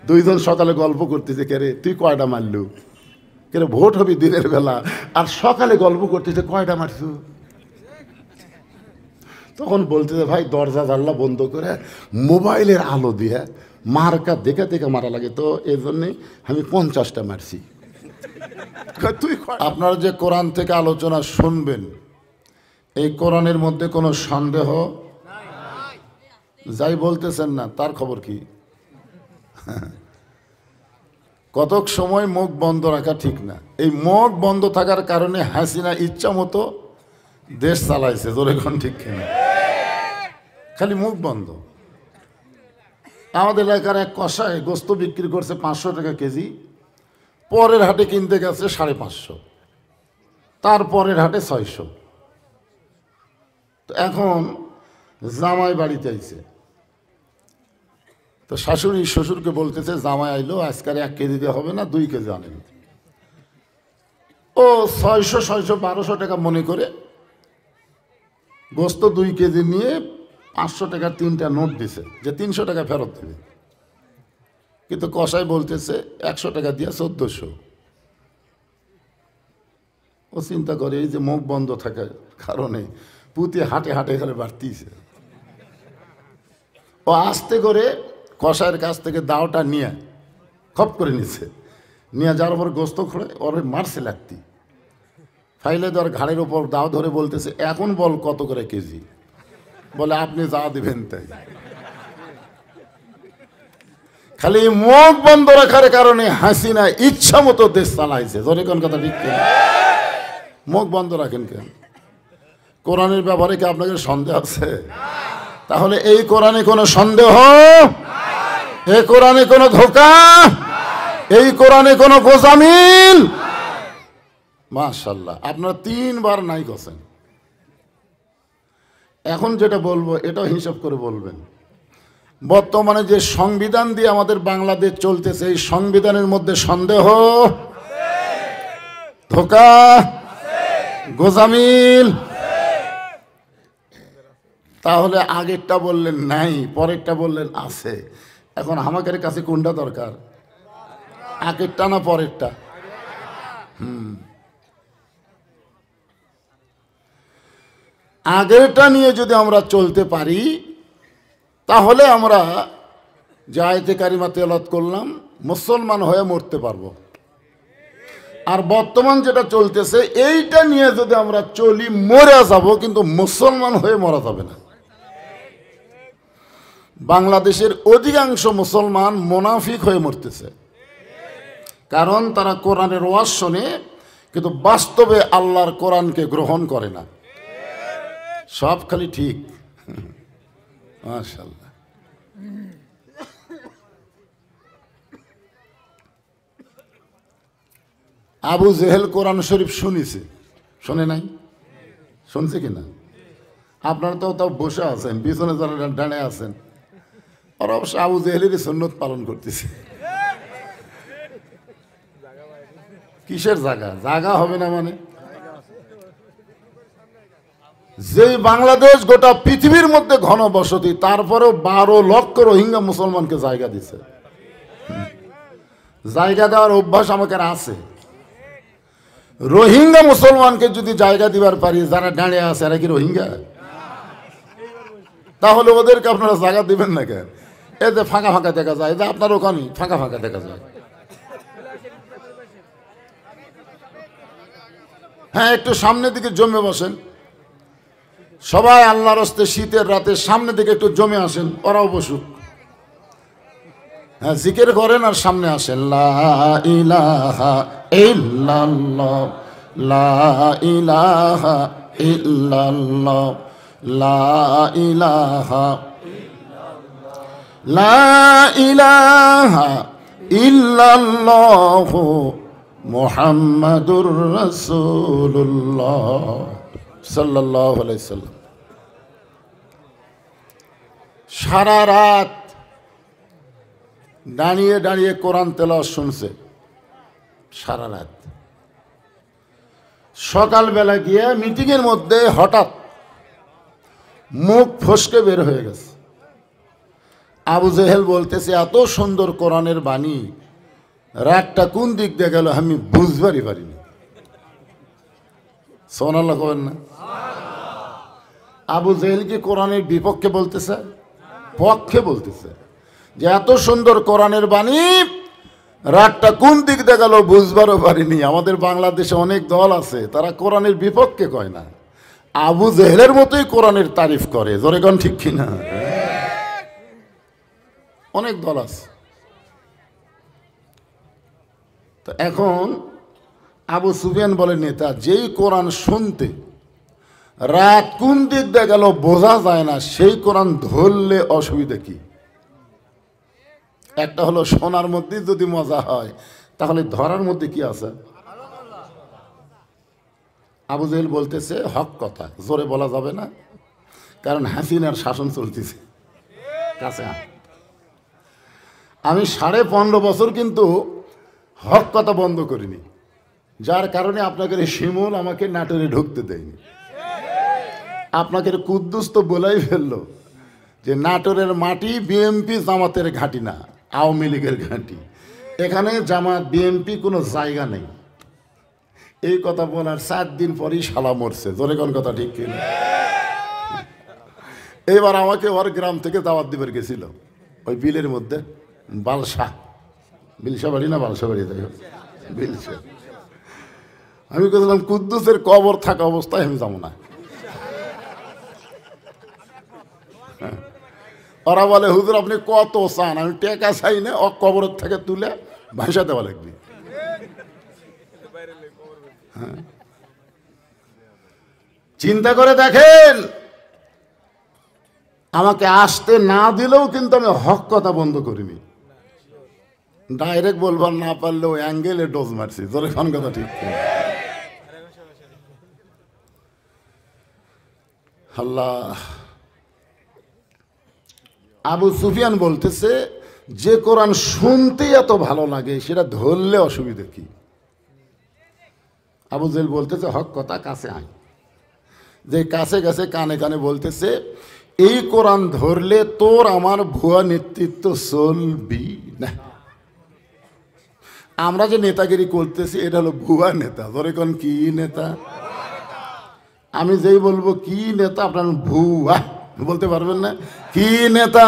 দুইজন সকালে গল্প করতেছে, কে রে তুই কয়টা মারলু, কে রে ভোট হবি দিনের বেলা আর সকালে গল্প করতেছে কয়টা মারছু। তখন বলতেছে ভাই দরজা জানলা বন্ধ করে মোবাইলের আলো দিয়ে মার্কা দেখে দেখে মারা লাগে, তো এই জন্যে আমি 50টা মারছি। তুই আপনারা যে কোরআন থেকে আলোচনা শুনবেন, এই কোরআনের মধ্যে কোনো সন্দেহ যাই বলতেছেন না তার খবর কি? কতক সময় মুখ বন্ধ রাখা ঠিক না। এই মুখ বন্ধ থাকার কারণে হাসিনা ইচ্ছা মতো দেশ চালাইছে, জোরে কোন ঠিক কিনা? খালি মুখ বন্ধ। আমাদের এলাকার এক কষায় গোস্ত বিক্রি করছে 500 টাকা কেজি, পরের হাটে কিনতে গেছে 550, তারপরের হাটে 600। তো এখন জামাই বাড়িতে আইছে, তো শাশুড়ি শ্বশুরকে বলতেছে জামাই আইলো, আজকাল 1 কেজি দিয়ে হবে না, 2 কেজি আনেন। ও 600-1200 টাকা মনে করে গোস্ত 2 কেজি নিয়ে 500 টাকার 3টা নোট দিছে যে 300 টাকা ফেরত দেবে, কিন্তু কসাই বলতেছে 100 টাকা দিয়ে 1400। ও চিন্তা করে এই যে মুখ বন্ধ থাকার কারণে পুঁতি হাটে হাটে এখানে বাড়তিছে। ও আস্তে করে কসাইয়ের কাছ থেকে দাওটা নিয়ে খপ করে নিছে, নিয়ে যাওয়ার পর গোস্ত খোড়ে ওর মারছে লাগতি, ফাইলে ধর ঘাড়ের ওপর দাও ধরে বলতেছে এখন বল কত করে কেজি, বলে আপনি যা দিবেন তাই। খালি মুখ বন্ধ রাখার কারণে হাসিনা ইচ্ছা মতো দেশ চালাইছে, ধরে কোন কথা ঠিক কিনা? মুখ বন্ধ রাখেন কেন? কোরআনের ব্যাপারে কি আপনাদের সন্দেহ আছে? তাহলে এই কোরআনে কোনো সন্দেহ, এই কোরআনে কোনো ধোঁকা, এই কোরআনে কোনো গোজামিল। মাশাআল্লাহ, আপনারা 3 বার নাই করছেন। এখন যেটা বলবো এটাও হিসাব করে বলবেন। বর্তমানে যে সংবিধান দিয়ে আমাদের বাংলাদেশ চলতেছে, এই সংবিধানের মধ্যে সন্দেহ, ধোঁকা, গোজামিল। তাহলে আগেরটা বললেন নাই, পরেরটা বললেন আছে। এখন আমাদের কাছে কোনটা দরকার, আগেরটা না পরেরটা? আগেরটা নিয়ে যদি আমরা চলতে পারি তাহলে আমরা যে আয়াতে কারিমা তেলাওয়াত করলাম মুসলমান হয়ে মরতে পারবো। আর বর্তমান যেটা চলতেছে এইটা নিয়ে যদি আমরা চলি মরে যাব, কিন্তু মুসলমান হয়ে মরা যাবে না। বাংলাদেশের অধিকাংশ মুসলমান মুনাফিক হয়ে মরতেছে, কারণ তারা কোরআনের ওয়াজ শোনে কিন্তু বাস্তবে আল্লাহর কোরআনকে গ্রহণ করে না। সব খালি ঠিক। মাশাআল্লাহ। আবু জেহেল কোরআন শরীফ শুনেছে, শোনে নাই? শুনছে কিনা? আপনারা তো তাও বসে আছেন, পিছনে যারা ডানে আছেন আর অবশ্য আবু জেহেলেরই সুন্নত পালন করতেছে। কিসের জায়গা? জায়গা হবে না মানে? যে বাংলাদেশ গোটা পৃথিবীর মধ্যে ঘন বসতি, তারপরেও 12 লক্ষ রোহিঙ্গা মুসলমানকে জায়গা দিছে। জায়গা দেওয়ার অভ্যাস আমাকে আছে। রোহিঙ্গা মুসলমানকে যদি জায়গা দিবার পারি, যারা দাঁড়িয়ে আছে এরা কি রোহিঙ্গা? তাহলে ওদেরকে আপনারা জায়গা দিবেন না কেন? এতে ফাঁকা ফাঁকা দেখা যায়, যে আপনার ওখানে ফাঁকা ফাঁকা দেখা যায়। হ্যাঁ, একটু সামনের দিকে জমে বসেন সবাই, আল্লাহর হস্তে শীতের রাতে সামনের দিকে একটু জমে আসেন, ওরাও বসুক। হ্যাঁ, জিকির করেন আর সামনে আসেন। লা ইলাহা ইল্লাল্লাহ, লা ইলাহা ইল্লাল্লাহ, লা ইলাহা, লা ইলাহা ইল্লাল্লাহ মুহাম্মাদুর রাসূলুল্লাহ সাল্লাল্লাহু আলাইহি সাল্লাম। সারা রাত দাঁড়িয়ে দাঁড়িয়ে কোরআন তেলাওয়াত শুনছে, সারা রাত। সকালবেলা গিয়ে মিটিংয়ের মধ্যে হঠাৎ মুখ ফসকে বের হয়ে গেছে। আবু জেহেল বলতেছে এত সুন্দর কোরআনের বাণী, রাতটা কোন দিক দিয়ে গেল আমি বুঝবারই পারিনি। সুবহানাল্লাহ কবেন না? আবু জেহেল কি কোরআনের বিপক্ষে বলতেছে? পক্ষে বলতেছে যে এত সুন্দর কোরআনের বাণী, রাতটা কোন দিক দিয়ে গেল বুঝবারও পারিনি। আমাদের বাংলাদেশে অনেক দল আছে, তারা কোরআনের বিপক্ষে কয় না, আবু জেহেলের মতোই কোরআনের তারিফ করে। জোরে কোন ঠিক কিনা? অনেক দল আছে। তো এখন আবু সুফিয়ান বলে নেতা, যেই কোরআন শুনতে রাত কোন দিক দিয়ে গেল বোঝা যায় না, সেই কোরআন ধরলে অসুবিধা কি? একটা হলো শোনার মধ্যে যদি মজা হয়, তাহলে ধরার মধ্যে কি আছে? আবু জেহেল বলতেছে হক কথা, জোরে বলা যাবে না, কারণ হাসিনার শাসন চলতেছে। কাছে আমি 15.5 বছর কিন্তু হক কথা বন্ধ করিনি, যার কারণে আপনাকে শিমুল আমাকে নাটোরে ঢুকতে দেয়নি। আপনাকে কুদ্দুস তো বলাই ফেললো যে নাটোরের মাটি বিএমপি জামাতের ঘাঁটি না, আওয়ামী লীগের ঘাঁটি, এখানে জামাত বিএমপি কোনো জায়গা নেই। এই কথা বলার 4 দিন পরই শালা মরছে। জোরে কোন কথা ঠিক কিনা? এবার আমাকে ওর গ্রাম থেকে দাওয়াত দিবার গেছিল, ওই বিলের মধ্যে, বালসা, বিলসা বাড়ি না বালসা বাড়ি, তাই বিলসা। আমি বললাম কুদ্দুসের কবর থাকা অবস্থায় আমি যাবো না। ওরা বলে হুজুর আপনি কত চান? আমি টেকা চাই না, ও কবরের থেকে তুলে ভাষা দেওয়া লাগবে। চিন্তা করে দেখেন, আমাকে আসতে না দিলেও কিন্তু আমি হক কথা বন্ধ করিনি। ডাইরেক্ট বলবার না পারলেও অ্যাঙ্গেলে ডোজ মারছি। জোরে কোন কথা ঠিক? আল্লাহ। আবু সুফিয়ান বলতেছে যে কোরআন শুনতে এত ভালো লাগে, সেটা ধরলে অসুবিধা কি? আবু জেহেল বলতেছে হক কথা, কাছে আয়। যে কাছে গেছে কানে কানে বলতেছে এই কোরআন ধরলে তোর আমার ভুয়া নেতৃত্ব চলবি না। আমরা যে নেতাগিরি করতেছি এটা হলো ভুয়া নেতা। ধরে কোন কি নেতা? আমি যেই বলবো কি নেতা, আপনার ভুয়া বলতে পারবেন না। কি নেতা?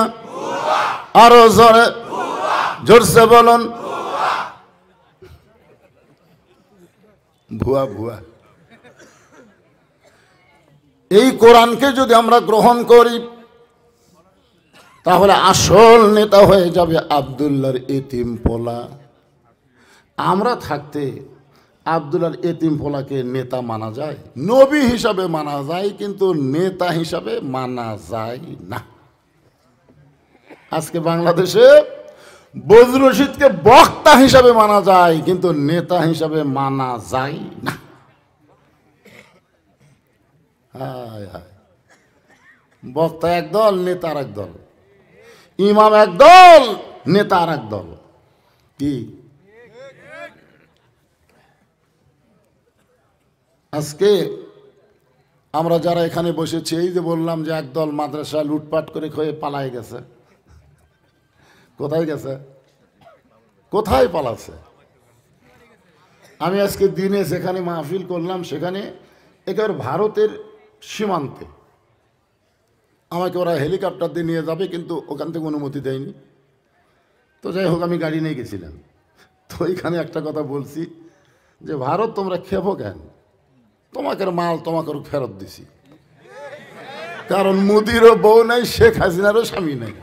আরো জোরে জোরসে বলুন। ভুয়া ভুয়া। এই কোরআনকে যদি আমরা গ্রহণ করি, তাহলে আসল নেতা হয়ে যাবে আব্দুল্লাহর এতিম পোলা। আমরা থাকতে আব্দুল্লাহর এতিম পোলাকে নেতা মানা যায়? নবী হিসাবে মানা যায়, কিন্তু নেতা হিসাবে মানা যায় না। আজকে বাংলাদেশে বজলুর রশিদকে বক্তা হিসাবে মানা যায়, কিন্তু নেতা হিসাবে মানা যায় না। হায় হায়, বক্তা একদল, নেতা আর একদল, ইমাম একদল, নেতা আর একদল। কি আজকে আমরা যারা এখানে বসেছি, এই যে বললাম যে একদল মাদ্রাসা লুটপাট করে খেয়ে পালায় গেছে, কোথায় গেছে? কোথায় পালাচ্ছে? আমি আজকে দিনে যেখানে মাহফিল করলাম, সেখানে একেবারে ভারতের সীমান্তে আমাকে ওরা হেলিকপ্টার দিয়ে নিয়ে যাবে, কিন্তু ওখান থেকে অনুমতি দেয়নি। তো যাই হোক, আমি গাড়ি নিয়ে গেছিলাম। তো ওইখানে একটা কথা বলছি যে ভারত তোমরা খেপো কেন? তোমাকে মাল তোমাকে ফেরত দিছি, কারণ মোদিরও বউ নাই, শেখ হাসিনারও স্বামী নাই।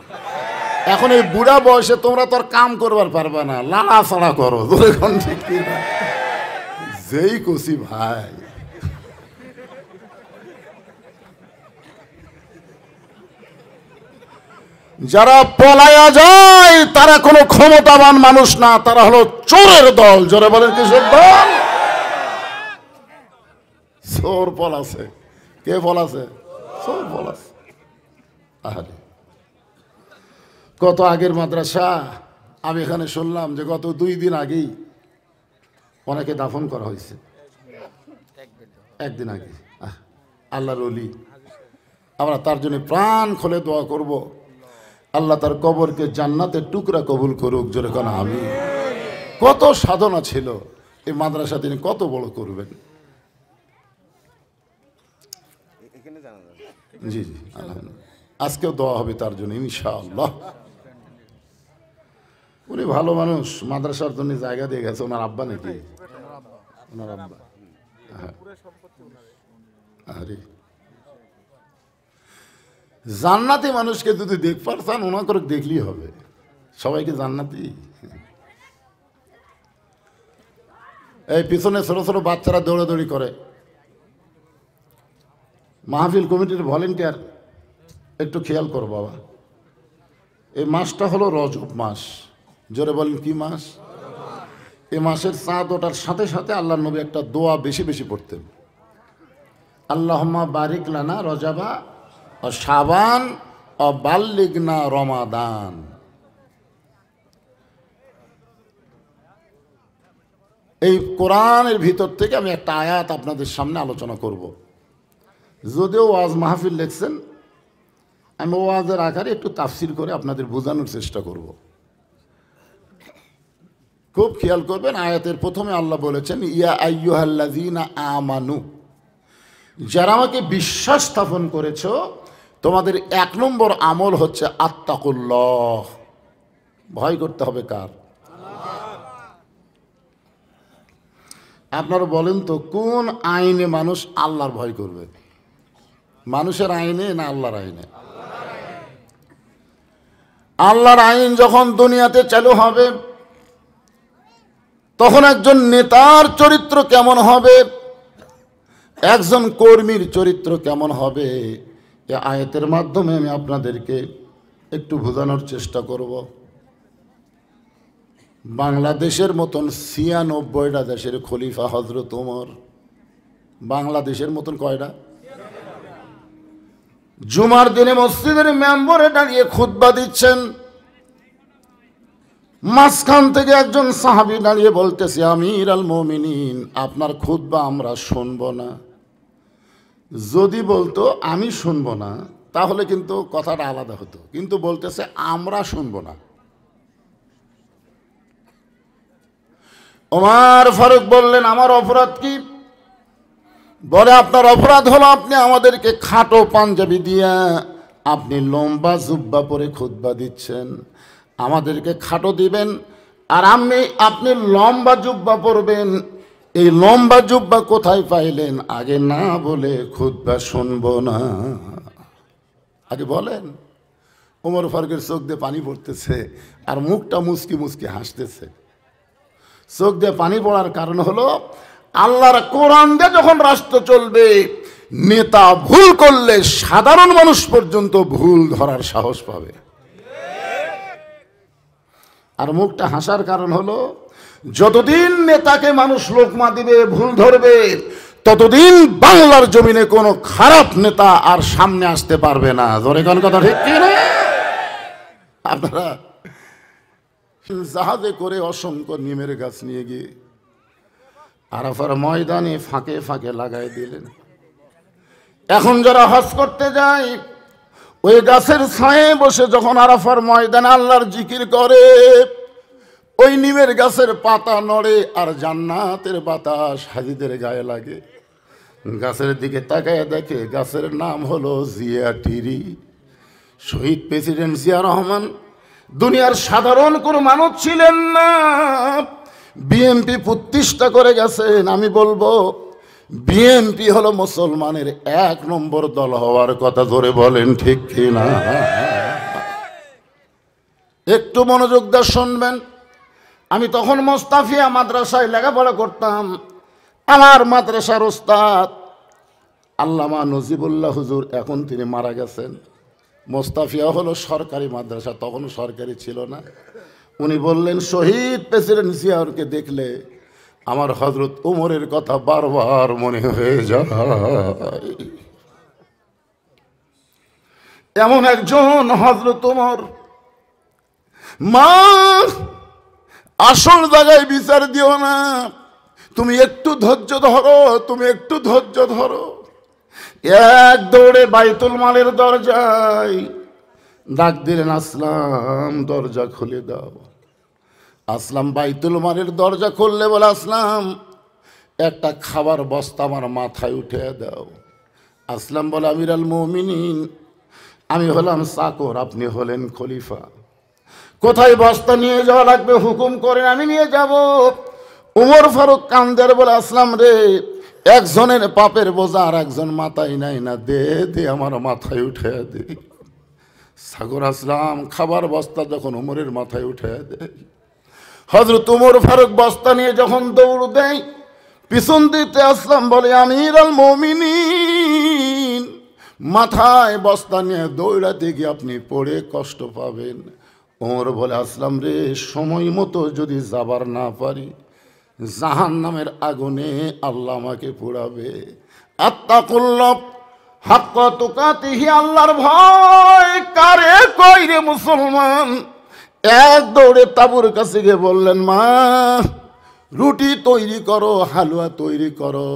এখন এই বুড়া বয়সে তোমরা তো আর কাম করবার পারবে না, লালা ছাড়া করো। ঠিক না? যেই খুশি ভাই। যারা পলায়া যায় তারা কোনো ক্ষমতাবান মানুষ না, তারা হলো চোরের দল। জোরে বলেন কিসের দল? চোর পলাছে। কে পলাছে? চোর পলাছে। আরে কত আগের মাদ্রাসা। আমি এখানে শুনলাম যে গত 2 দিন আগেই অনেকে দাফন করা হয়েছে। একদিন আগে। আল্লাহর ওলি, আমরা তার জন্য প্রাণ খুলে দোয়া করব। আল্লাহ তার কবরকে জান্নাতের টুকরা কবুল করুক, জোরে কোন আমিন। কত সাধনা ছিল, এই মাদ্রাসা তিনি কত বড় করবেন। জি জি, আজকেও দোয়া হবে তার জন্য ইনশাআল্লাহ। উনি ভালো মানুষ, মাদ্রাসার জন্য জায়গা দিয়ে গেছে। ওনার আব্বা নাকি? ওনার আব্বা। আরে জান্নাতি মানুষকে যদি দেখবার চান, ওনাকে দেখলেই হবে। সবাইকে জান্নাতি। এই পিছনে ছোট ছোট বাচ্চারা দৌড়াদৌড়ি করে, মাহফিল কমিটির ভলেন্টিয়ার, একটু খেয়াল করো বাবা। এই মাসটা হলো রজব মাস। জোরে বলেন কি মাস? এই মাসের চাঁদ ওঠার সাথে সাথে আল্লাহ নবী একটা দোয়া বেশি বেশি পড়তেন। আল্লাহুম্মা বারিক লানা রজাবা ও শাবান ও বাল্লিগনা রমাদান। এই কোরআনের ভিতর থেকে আমি একটা আয়াত আপনাদের সামনে আলোচনা করব। যদিও ওয়াজ মাহফিল লিখছেন, আমি ওয়াজের আকারে একটু তাফসির করে আপনাদের বোঝানোর চেষ্টা করব। খুব খেয়াল করবেন। আয়াতের প্রথমে আল্লাহ বলেছেন, ইয়া আইয়ুহাল্লাযীনা আমানু, যারা আমাকে বিশ্বাস স্থাপন করেছ, তোমাদের 1 নম্বর আমল হচ্ছে আত্তাকুল্লাহ, ভয় করতে হবে কার? আপনারা বলেন তো, কোন আইনে মানুষ আল্লাহর ভয় করবে? মানুষের আইনে না আল্লাহর আইনে? আল্লাহর আইন যখন দুনিয়াতে চালু হবে, তখন একজন নেতার চরিত্র কেমন হবে, একজন কর্মীর চরিত্র কেমন হবে, এই আয়াতের মাধ্যমে আমি আপনাদেরকে একটু বোঝানোর চেষ্টা করব। বাংলাদেশের মতন ৯৬টা দেশের খলিফা হযরত ওমর। বাংলাদেশের মতন কয়টা? জুমার দিনে মসজিদের মেম্বরে দাঁড়িয়ে খুতবা দিচ্ছেন, মাঝখান থেকে একজন সাহাবী দাঁড়িয়ে বলতেছে, আমির আল মুমিনিন, আপনার খুতবা আমরা শুনব না। যদি বলতো আমি শুনব না, তাহলে কিন্তু কথাটা আলাদা হতো, কিন্তু বলতেছে আমরা শুনব না। ওমর ফারুক বললেন, আমার অপরাধ কি? বলে, আপনার অপরাধ হলো আপনি আমাদেরকে খাটো পাঞ্জাবি দিয়া আপনি লম্বা জুব্বা পরে খুতবা দিচ্ছেন। আমাদেরকে খাটো দিবেন আর আপনি লম্বা জুব্বা পরবেন। এই লম্বা জুব্বা কোথায় পাইলেন? আগে না বলে খুতবা শুনবো না, আগে বলেন। ওমর ফারুকের চোখ দিয়ে পানি পড়তেছে আর মুখটা মুচকি মুচকি হাসতেছে। চোখ দিয়ে পানি পড়ার কারণ হলো, আল্লাহর কোরআন দিয়ে যখন রাষ্ট্র চলবে, নেতা ভুল করলে সাধারণ মানুষ পর্যন্ত ভুল ধরার সাহস পাবে। আর মুখটা হাসার কারণ হলো, যতদিন নেতাকে মানুষ লোকমা দিবে, ভুল ধরবে, ততদিন বাংলার জমিনে কোনো খারাপ নেতা আর সামনে আসতে পারবে না। ধরে কোন কথা ঠিক কি না? আপনারা জাহাজে করে অসংখ্য নিমের গাছ নিয়ে গিয়ে আরাফার ময়দানে ফাঁকে ফাঁকে লাগাই দিলেন। এখন যারা হজ করতে যায়, ওই গাছের ছায়ে বসে যখন আরাফার ময়দানে আল্লাহর জিকির করে, ওই নিমের গাছের পাতা নড়ে আর জান্নাতের বাতাস হাজীদের গায়ে লাগে। গাছের দিকে তাকায় দেখে গাছের নাম হলো জিয়া টিরি। শহীদ প্রেসিডেন্ট জিয়া রহমান দুনিয়ার সাধারণ কোনো মানুষ ছিলেন না। বিএনপি প্রতিষ্ঠা করে গেছেন। আমি বলবো, বিএনপি হলো মুসলমানের 1 নম্বর দল হওয়ার কথা। ধরে বলেন ঠিক কিনা? একটু মনোযোগ দিয়ে শুনবেন। আমি তখন মোস্তাফিয়া মাদ্রাসায় লেখাপড়া করতাম। আমার মাদ্রাসার ওস্তাদ আল্লামা নজিবুল্লাহ হুজুর, এখন তিনি মারা গেছেন। মোস্তাফিয়া হলো সরকারি মাদ্রাসা, তখনও সরকারি ছিল না। উনি বললেন, শহীদ প্রেসিডেন্ট জিয়াউরকে দেখলে আমার হযরত ওমরের কথা বারবার মনে হয়ে যায়। এমন একজন হযরত ওমর। মা, আসল জায়গায় বিচার দিও না, তুমি একটু ধৈর্য ধরো, তুমি একটু ধৈর্য ধরো। এক দৌড়ে বাইতুল মালের দরজায় ডাক দিলেন, আসলাম দরজা খুলে দাও। আসলাম বাইতুল মালের দরজা খুললে বলে, আসলাম একটা খাবার বস্তা আমার মাথায় উঠে দাও। আসলাম বলে, আমিরাল মুমিনিন, আমি হলাম চাকর, আপনি হলেন খলিফা, কোথায় বস্তা নিয়ে যাওয়া লাগবে হুকুম করেন, আমি নিয়ে যাব। উমর ফারুক কান্দের বলে, আসলাম রে, একজনের পাপের বোঝা আর একজন মাথায় নাই না, দে দে আমার মাথায় উঠে দে। সাগর আসলাম খাবার বস্তা যখন উমরের মাথায় উঠে দেয়, হযরত উমর ফারুক বস্তা নিয়ে যখন দৌড় দেয়, পিছন দিতে আসলাম বলে, আমিরাল মুমিনিন, মাথায় বস্তা নিয়ে দৌড়াতে গিয়ে আপনি পড়ে কষ্ট পাবেন। ওমর বলে, আসলাম রে, সময় মতো যদি যাবার না পারি, জাহান্নামের আগুনে আল্লাহ আমাকে পোড়াবে। আত্তাকুল্লাহ হাক্কা তুকাতিহি, আল্লাহর ভয় কারে কই রে মুসলমান। এক দৌড়ে তাবুর কাছে গিয়ে বললেন, মা রুটি তৈরি করো, হালুয়া তৈরি করো।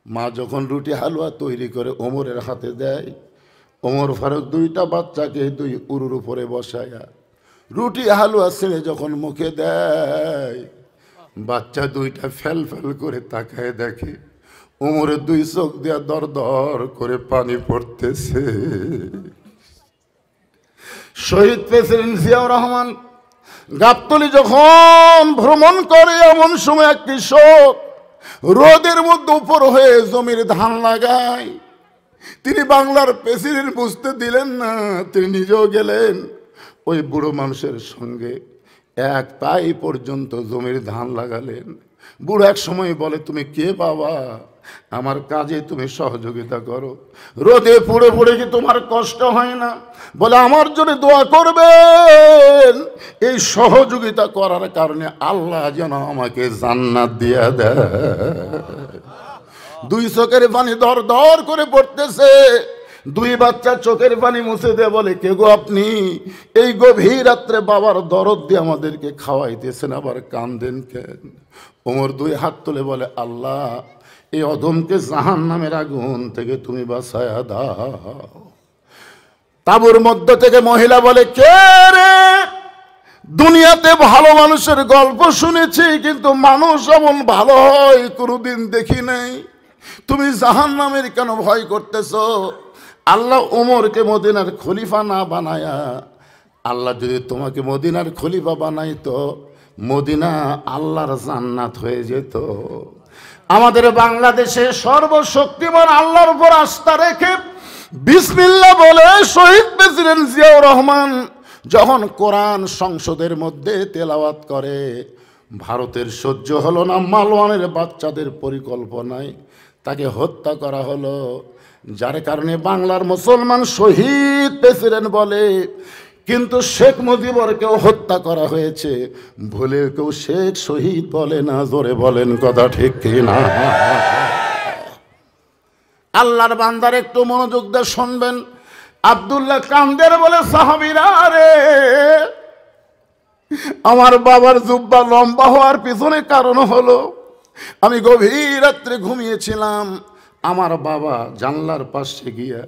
মা যখন রুটি হালুয়া তৈরি করে ওমরের হাতে দেয়, ওমর ফারুক দুইটা বাচ্চাকে দুই উরুর উপরে বসায়া রুটি হালুয়া ছেড়ে যখন মুখে দেয়, বাচ্চা দুইটা ফেল ফেল করে তাকায় দেখে ওমরের দুই চোখ দিয়া দর দর করে পানি পড়তেছে। শহীদ প্রেসিডেন্ট জিয়াউর রহমান গাবতলী যখন ভ্রমণ করে, এমন সময় এক কৃষক রোদের মধ্যে উপর হয়ে জমির ধান লাগায়। তিনি বাংলার প্রেসিডেন্ট বুঝতে দিলেন না, তিনি নিজেও গেলেন ওই বুড়ো মানুষের সঙ্গে, এক পাই পর্যন্ত জমির ধান লাগালেন। বুড়ো এক সময় বলে, তুমি কে বাবা, আমার কাজে তুমি সহযোগিতা করো, রোদে পুড়ে পুড়ে কি তোমার কষ্ট হয় না? বলে, আমার জন্য দোয়া করবেন, এই সহযোগিতা করার কারণে আল্লাহ যেন আমাকে জান্নাত দিয়া দেয়। দুই চোখের পানি দর দর করে পড়তেছে। দুই বাচ্চা চোখের পানি মুছে দিয়ে বলে, কে গো আপনি? এই গভীর রাত্রে বাবার দরদ দিয়ে আমাদেরকে খাওয়াইতেছেন, আবার কান্দেন কেন? ওমর দুই হাত তুলে বলে, আল্লাহ এই অধমকে জাহান্নামের আগুন থেকে তুমি বাঁচায়া দাও। তাঁবুর মধ্য থেকে মহিলা বলে, কে রে? দুনিয়াতে ভালো মানুষের গল্প শুনেছি, কিন্তু মানুষ এমন ভালো হয় কোনোদিন দেখি নাই। তুমি জাহান্নামের কেন ভয় করতেছ? আল্লাহ ওমরকে মদিনার খলিফা না বানায়া, আল্লাহ যদি তোমাকে মদিনার খলিফা বানাইতো, মদিনা আল্লাহর জান্নাত হয়ে যেত। আমাদের বাংলাদেশে সর্বশক্তিমান আল্লাহর উপর আস্থা রেখে বিসমিল্লাহ বলে শহীদ প্রেসিডেন্ট জিয়াউর রহমান যখন কোরআন সংসদের মধ্যে তেলাওয়াত করে, ভারতের সহ্য হলো না, মালওয়ানের বাচ্চাদের পরিকল্পনায় তাকে হত্যা করা হলো। যার কারণে বাংলার মুসলমান শহীদ প্রেসিডেন্ট বলে, কিন্তু শেখ মুজিবরকেও হত্যা করা হয়েছে, ভুলে কেউ শেখ শহীদ বলে না। জোরে বলেন কথা ঠিক কিনা? আল্লাহর বান্দার একটু মনোযোগ দিয়ে শুনবেন। আব্দুল্লাহ কান্দের বলে, সাহাবীরা রে, আমার বাবার জুব্বা লম্বা হওয়ার পিছনে কারণ হলো, আমি গভীর রাত্রে ঘুমিয়েছিলাম, আমার বাবা জানলার পাশে গিয়া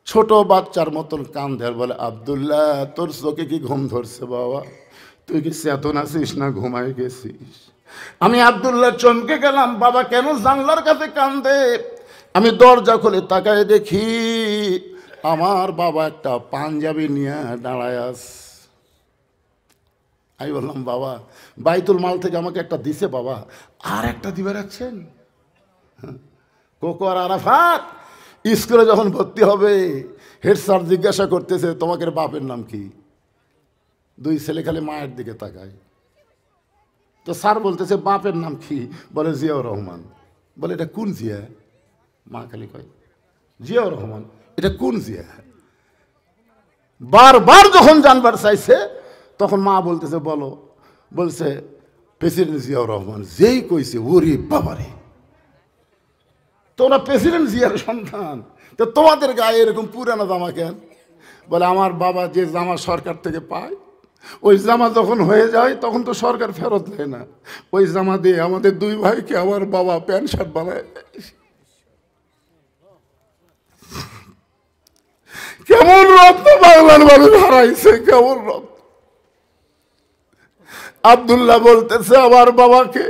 ছোট বাচ্চার মতন কান্দে। বলে, আব্দুল্লাহ তোর চোখে কি ঘুম ধরছে বাবা? তুই কি চেতন আছিস না ঘুমাই গেছিস? আমি আব্দুল্লাহ চমকে গেলাম, বাবা কেন জানলার কাছে কান্দে? আমি দরজা খুলে তাকায় দেখি আমার বাবা একটা পাঞ্জাবি নিয়ে দাঁড়ায় আছে। আমি বললাম, বাবা বাইতুল মাল থেকে আমাকে একটা দিছে, বাবা আর একটা দিবে রাখছেন? কোকো আর আরাফাত স্কুলে যখন ভর্তি হবে, হেড স্যার জিজ্ঞাসা করতেছে, তোমাকে বাপের নাম কি? দুই ছেলে খালি মায়ের দিকে তাকায়। তো স্যার বলতেছে, বাপের নাম কি? বলে, জিয়াউর রহমান। বলে, এটা কোন জিয়া? মা খালি কয়, জিয়াউর রহমান। এটা কোন জিয়া? বারবার যখন জানবার চাইছে, তখন মা বলতেছে, বলো। বলছে, প্রেসিডেন্ট জিয়াউর রহমান। যেই কইছে, ওরে বাবারে, তোমরা প্রেসিডেন্ট জিয়ার সন্তান, তো তোমাদের গায়ে এরকম পুরানো জামা কেন? বলে, আমার বাবা যে জামা সরকার থেকে পায়, ওই জামা যখন হয়ে যায় তখন তো সরকার ফেরত দেয় না, ওই জামা দিয়ে আমাদের দুই ভাইকে আমার বাবা প্যান্ট শার্ট বানায়। কেমন রত্ন বাংলার মানুষ হারাইছে, কেমন রত্ন। আব্দুল্লাহ বলতেছে আমার বাবাকে,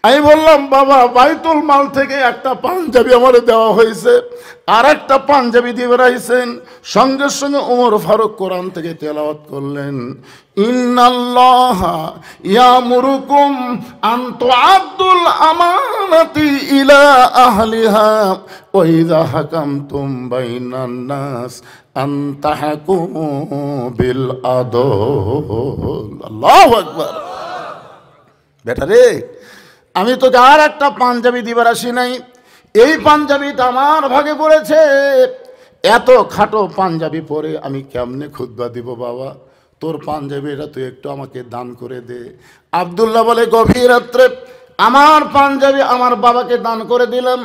আমি বললাম বাবা বাইতুল মাল থেকে একটা পাঞ্জাবি আমার দেওয়া হয়েছে, আর একটা পাঞ্জাবি দিয়ে বেড়াইছেন। সঙ্গে সঙ্গে ওমর ফারুক কোরআন থেকে তেলাওয়াত করলেন, ইন্নাল্লাহা ইয়ামুরুকুম আন তুআদ্দুল আমানাতি ইলা আহলিহা ওয়া ইযা হাকামতুম বাইনান নাস আন তাহকুমু বিল আদল। আল্লাহু আকবার। বেটা রে, আমি তোকে আর একটা পাঞ্জাবি দিবার আসি নাই, এই পাঞ্জাবিটা আমার ভাগে পড়েছে। এত খাটো পাঞ্জাবি পরে আমি কেমনে খুতবা দিব বাবা? তোর পাঞ্জাবিটা তুই একটু আমাকে দান করে দে। আব্দুল্লাহ বলে গভীর রাত্রে আমার পাঞ্জাবি আমার বাবাকে দান করে দিলাম।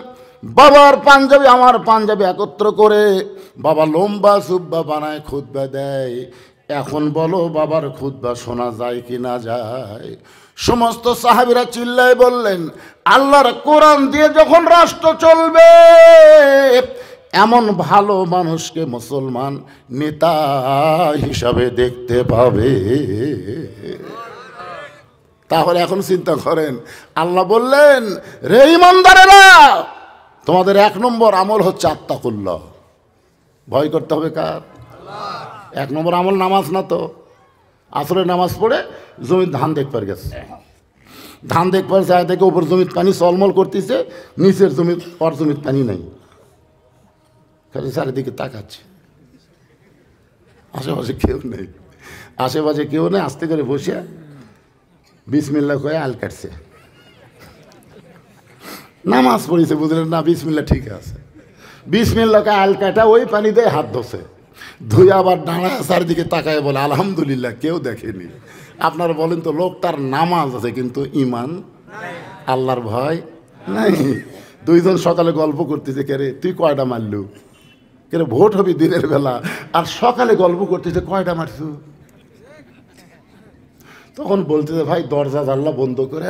বাবার পাঞ্জাবি আমার পাঞ্জাবি একত্র করে বাবা লম্বা সুব্বা বানায় খুতবা দেয়। এখন বলো বাবার খুতবা শোনা যায় কি না যায়? সমস্ত সাহাবীরা চিল্লায় বললেন, আল্লাহর কোরআন দিয়ে যখন রাষ্ট্র চলবে, এমন ভালো মানুষকে মুসলমান নেতা হিসাবে দেখতে পাবে। তাহলে এখন চিন্তা করেন, আল্লাহ বললেন, রে ইমানদারেরা, তোমাদের 1 নম্বর আমল হচ্ছে আত্তাকুল্লাহ। ভয় করতে হবে কার? 1 নম্বর আমল নামাজ না তো? আসলে নামাজ পড়ে জমির ধান দেখবার গেছে, ধান দেখবার যায় দেখে উপর জমির পানি চলমল করতেছে, নিচের জমির পর জমির পানি নাই, খালি চারিদিকে তাকাচ্ছে, আশেপাশে কেউ নেই, আশেপাশে কেউ নেই। আস্তে করে বসে বিসমিল্লাহ কয়ে আল কাটছে। নামাজ পড়েছে বুঝলেন না, বিসমিল্লাহ ঠিক আছে, বিসমিল্লাহ কয়ে আল কাটা ওই পানি দিয়ে হাত ধোছে, ধুয়ে আবার দাঁড়ায় চারিদিকে তাকায় বলে আলহামদুলিল্লাহ কেউ দেখেনি। আপনারা বলেন তো, লোকটার নামাজ আছে কিন্তু ইমান আল্লাহর ভয় নাই। 2 জন সকালে গল্প করতেছে, কে রে তুই কয়টা মারলু? কে রে ভোট হবি দিনের বেলা, আর সকালে গল্প করতেছে কয়টা মারছু? তখন বলতেছে ভাই দরজা জানলা বন্ধ করে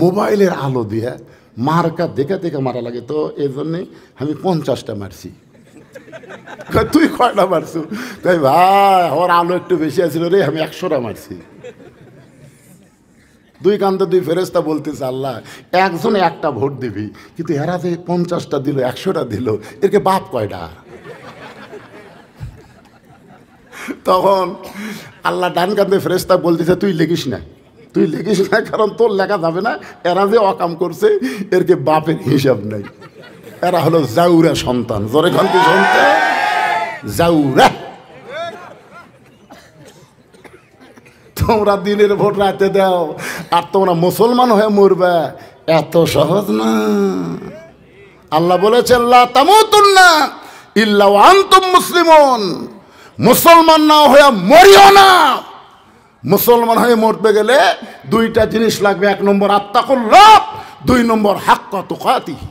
মোবাইলের আলো দিয়ে মার্কা দেখে দেখে মারা লাগে, তো এই জন্যে আমি 50টা মারছি। তুই কয়টা মারছু? ভাই আমার আলো একটু বেশি আছিল রে, আমি 100টা মারছি। 2 কান্দে 2 ফেরেশতা বলতেছে আল্লাহ একজন একটা ভোট দিবি, কিন্তু এরা যে 50টা দিল 100টা দিল, এরকে বাপ কয়টা? তখন আল্লাহ ডান কান্দে ফেরেশতা বলতেছে তুই লেখিস না, তুই লেখিস না, কারণ তোর লেখা যাবে না, এরা যে অকাম করছে এরকে বাপের হিসাব নাই, এরা হলো জাউরা সন্তান। জোরে খান কি সন্তান? জাউরা। তোমরা দিনের ভোট রাতে দাও আর তোমরা মুসলমান হয়ে মরবে, এত সহজ না। আল্লাহ বলেছেন লা তামুতুন্না ইল্লা ওয়া আনতুম মুসলিমুন, মুসলমান না হয়ে মরিও না। মুসলমান হয়ে মরতে গেলে 2টা জিনিস লাগবে, 1 নম্বর আত্তাকুল্লাহ, 2 নম্বর হাক্কা তুকাতিহি।